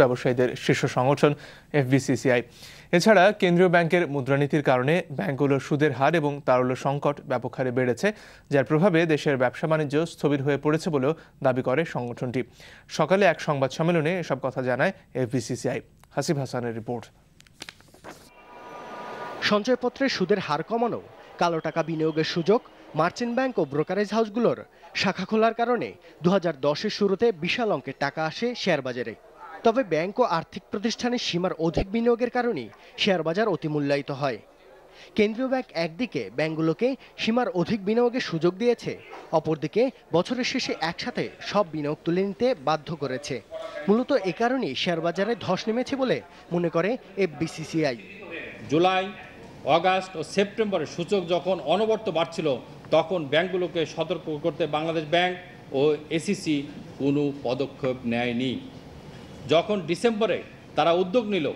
ব্যবসায়ীদের শীর্ষ সংগঠন এফবিসিসিআই। এছাড়া কেন্দ্রীয় ব্যাংকের মুদ্রানীতির কারণে ব্যাংকগুলোর সুদের হার এবং তারল্য সংকট ব্যাপক হারে বেড়েছে, যার প্রভাবে দেশের ব্যবসা বাণিজ্য স্থবির হয়ে পড়েছে বলেও দাবি করে সংগঠনটি। সকালে এক সংবাদ সম্মেলনে এসব কথা জানায় এফবিসিসিআই। হাসিব হাসানের রিপোর্ট। সঞ্চয়পত্রের সুদের হার কমানো, কালো টাকা বিনিয়োগের সুযোগ, মার্চেন্ট ব্যাংক ও ব্রোকারেজ হাউসগুলোর শাখা খোলার কারণে 2010-এর শুরুতে বিশাল অঙ্কের টাকা আসে শেয়ার বাজারে। তবে ব্যাংক ও আর্থিক প্রতিষ্ঠানের সীমার অধিক বিনিয়োগের কারণেই শেয়ার বাজার অতিমূল্যায়িত হয়। কেন্দ্রীয় ব্যাংক একদিকে ব্যাংকগুলোকে সীমার অধিক বিনিয়োগের সুযোগ দিয়েছে, অপরদিকে বছরের শেষে একসাথে সব বিনিয়োগ তুলে নিতে বাধ্য করেছে। মূলত এ কারণেই শেয়ার বাজারে ধস নেমেছে বলে মনে করে এফবিসিসিআই। জুলাই, অগাস্ট ও সেপ্টেম্বরে সূচক যখন অনবরত বাড়ছিল, তখন ব্যাংকগুলোকে সতর্ক করতে বাংলাদেশ ব্যাংক ও এসিসি কোনো পদক্ষেপ নেয়নি। যখন ডিসেম্বরে তারা উদ্যোগ নিল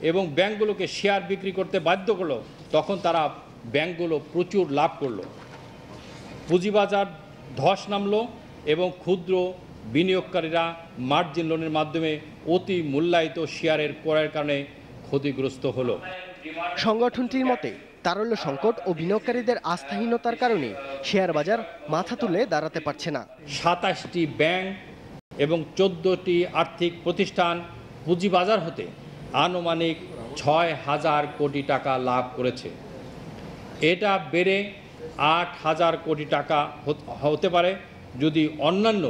এবং ব্যাংকগুলোকে শেয়ার বিক্রি করতে বাধ্য করলো, তখন তারা ব্যাংকগুলো প্রচুর লাভ করলো। পুঁজিবাজার ধস নামলো এবং ক্ষুদ্র বিনিয়োগকারীরা মার্জিন লোনের মাধ্যমে অতি মূল্যায়িত শেয়ারের ক্রয়ের কারণে ক্ষতিগ্রস্ত হলো। সংগঠনটির মতে তারল্য সংকট ও বিনিয়োগকারীদের আস্থাহীনতার কারণে শেয়ার বাজার মাথা তুলে দাঁড়াতে পারছে না। 27টি ব্যাংক এবং 14টি আর্থিক প্রতিষ্ঠান পুঁজিবাজার হতে আনুমানিক 6,000 কোটি টাকা লাভ করেছে। এটা বেড়ে 8,000 কোটি টাকা হতে পারে যদি অন্যান্য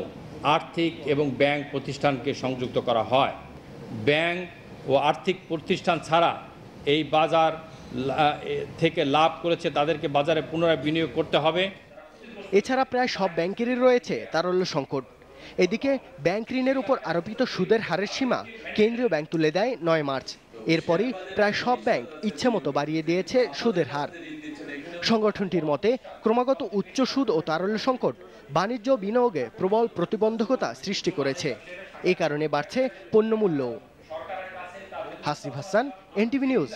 আর্থিক এবং ব্যাংক প্রতিষ্ঠানকে সংযুক্ত করা হয়। ব্যাংক ও আর্থিক প্রতিষ্ঠান ছাড়া এই বাজার থেকে লাভ করেছে তাদেরকে বাজারে পুনরায় বিনিয়োগ করতে হবে। এছাড়া প্রায় সব ব্যাংকেরই রয়েছে তারল্য সংকট। এদিকে ব্যাংক ঋণের উপর আরোপিত সুদের হারের সীমা কেন্দ্রীয় ব্যাংক তুলে দেয় 9 মার্চ। এরপরই প্রায় সব ব্যাংক ইচ্ছামতো বাড়িয়ে দিয়েছে সুদের হার। সংগঠনটির মতে ক্রমাগত উচ্চ সুদ ও তারল্য সংকট বাণিজ্য বিনিয়োগে প্রবল প্রতিবন্ধকতা সৃষ্টি করেছে। এই কারণে বাড়ছে পণ্যমূল্য। Hasib Hasan, NTV news.